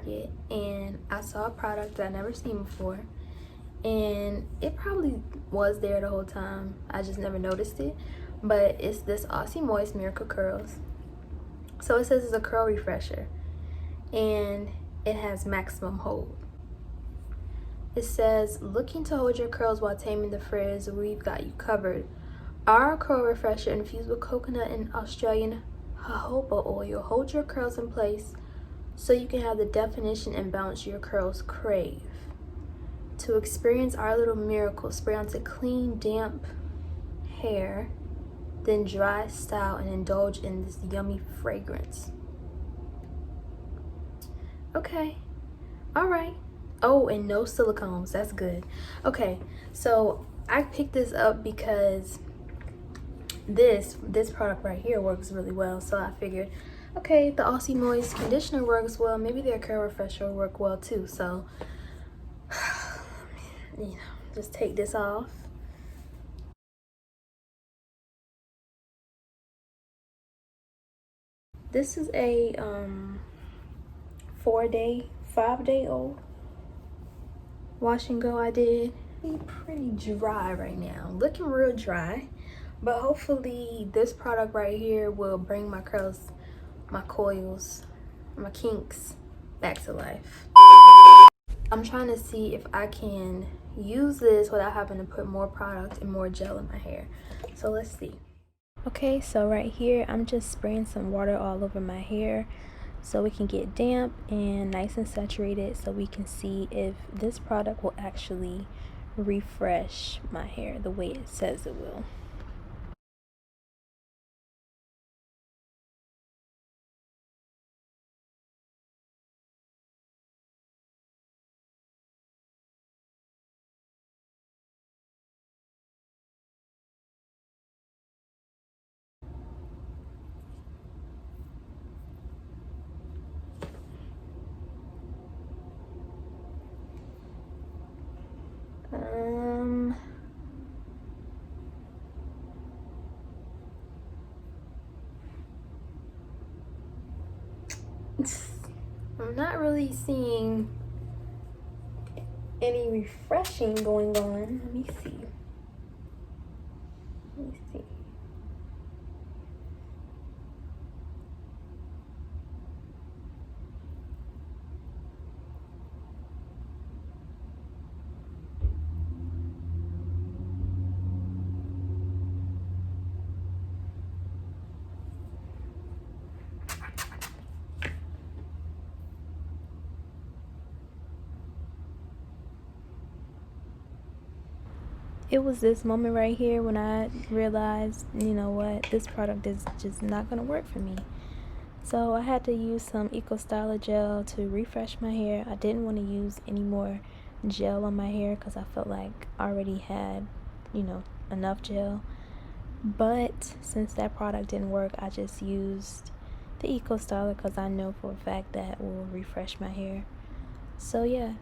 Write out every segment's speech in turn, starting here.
Target and I saw a product that I never seen before, and it probably was there the whole time, I just never noticed it. But it's this Aussie Moist Miracle Curls. So it says it's a curl refresher and it has maximum hold. It says, looking to hold your curls while taming the frizz? We've got you covered. Our curl refresher infused with coconut and Australian jojoba oil holds your curls in place so you can have the definition and bounce your curls crave. To experience our little miracle, spray onto clean, damp hair, then dry, style, and indulge in this yummy fragrance. Okay, all right. Oh, and no silicones, that's good. Okay, so I picked this up because this product right here works really well. So I figured, okay, the Aussie Moist conditioner works well, maybe their curl refresher will work well too. So, you know, just take this off. This is a 5-day-old wash and go I did. Pretty dry right now, looking real dry, but hopefully this product right here will bring my curls, my coils, my kinks back to life. I'm trying to see if I can use this without having to put more product and more gel in my hair. So let's see. Okay, so right here I'm just spraying some water all over my hair so it can get damp and nice and saturated, so we can see if this product will actually refresh my hair the way it says it will. I'm not really seeing any refreshing going on. Let me see. It was this moment right here when I realized, you know what, this product is just not going to work for me. So I had to use some Eco Styler gel to refresh my hair. I didn't want to use any more gel on my hair because I felt like I already had, you know, enough gel. But since that product didn't work, I just used the Eco Styler because I know for a fact that will refresh my hair. So yeah,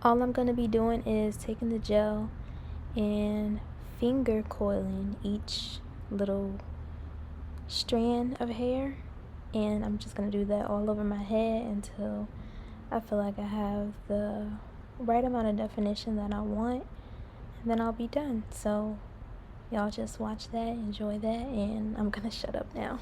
all I'm going to be doing is taking the gel and finger coiling each little strand of hair, and I'm just gonna do that all over my head until I feel like I have the right amount of definition that I want, and then I'll be done. So y'all just watch that, enjoy that, and I'm gonna shut up now.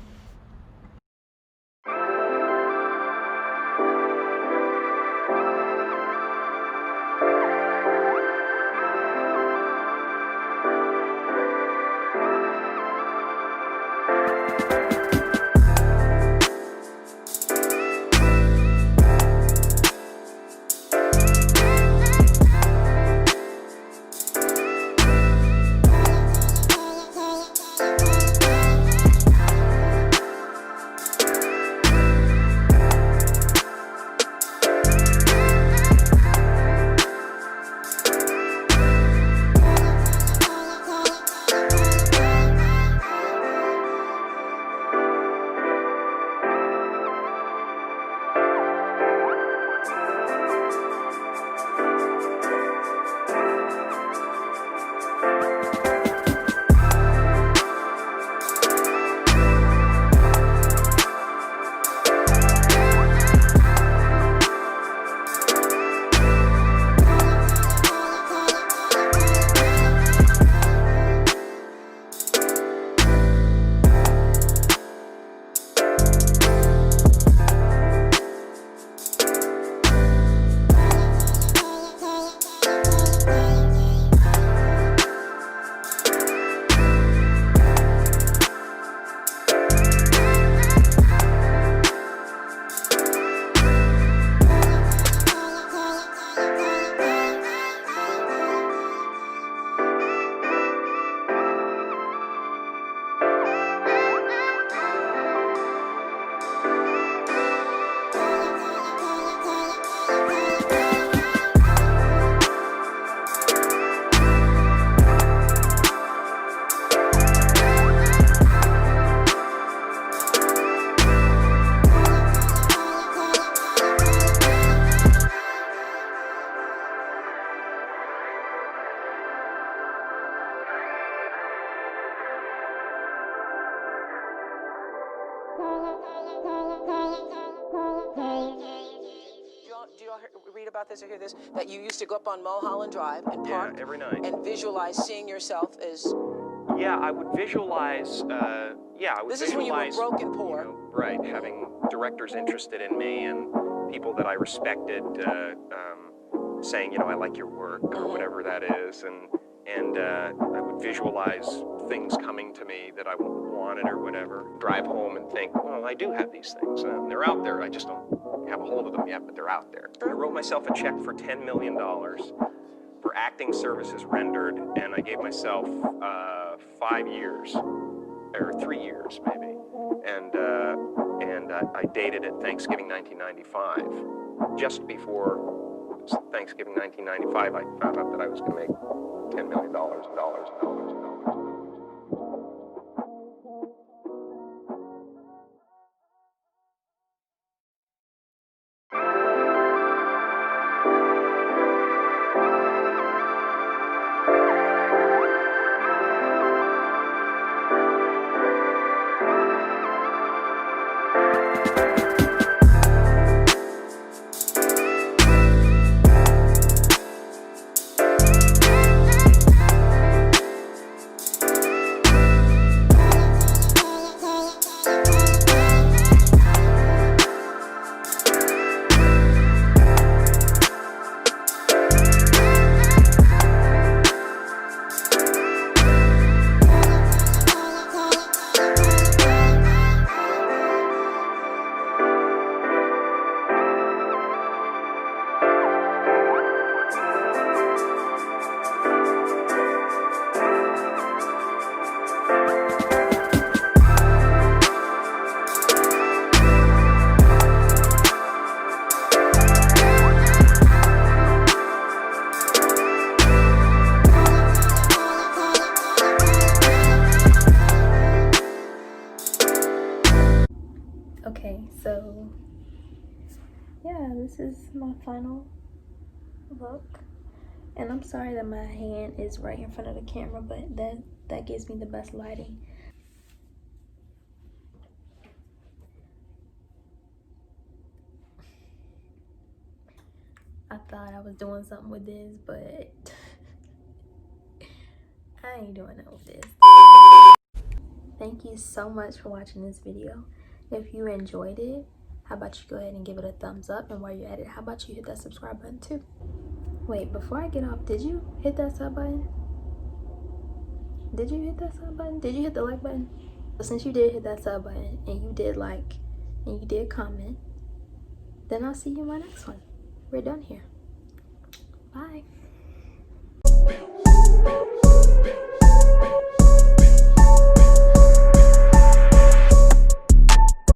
Do you all read about this or hear this? That you used to go up on Mulholland Drive and park every night and visualize seeing yourself as... Yeah, I would visualize, This is when you were broke and poor. You know, right, having directors interested in me and people that I respected saying, you know, I like your work or whatever that is, and I would visualize things coming to me that I wanted or whatever. Drive home and think, well, I do have these things. They're out there. I just don't have a hold of them yet, but they're out there. I wrote myself a check for $10 million for acting services rendered, and I gave myself 5 years, or 3 years maybe, and I dated it Thanksgiving 1995. Just before Thanksgiving 1995, I found out that I was going to make $10 million. Okay, so yeah, this is my final look, and I'm sorry that my hand is right in front of the camera, but that gives me the best lighting. I thought I was doing something with this, but I ain't doing it with this. Thank you so much for watching this video. If you enjoyed it, how about you go ahead and give it a thumbs up, and while you're at it, how about you hit that subscribe button too? Wait, before I get off, did you hit that sub button? Did you hit that sub button? Did you hit the like button? So since you did hit that sub button, and you did like, and you did comment, then I'll see you in my next one. We're done here.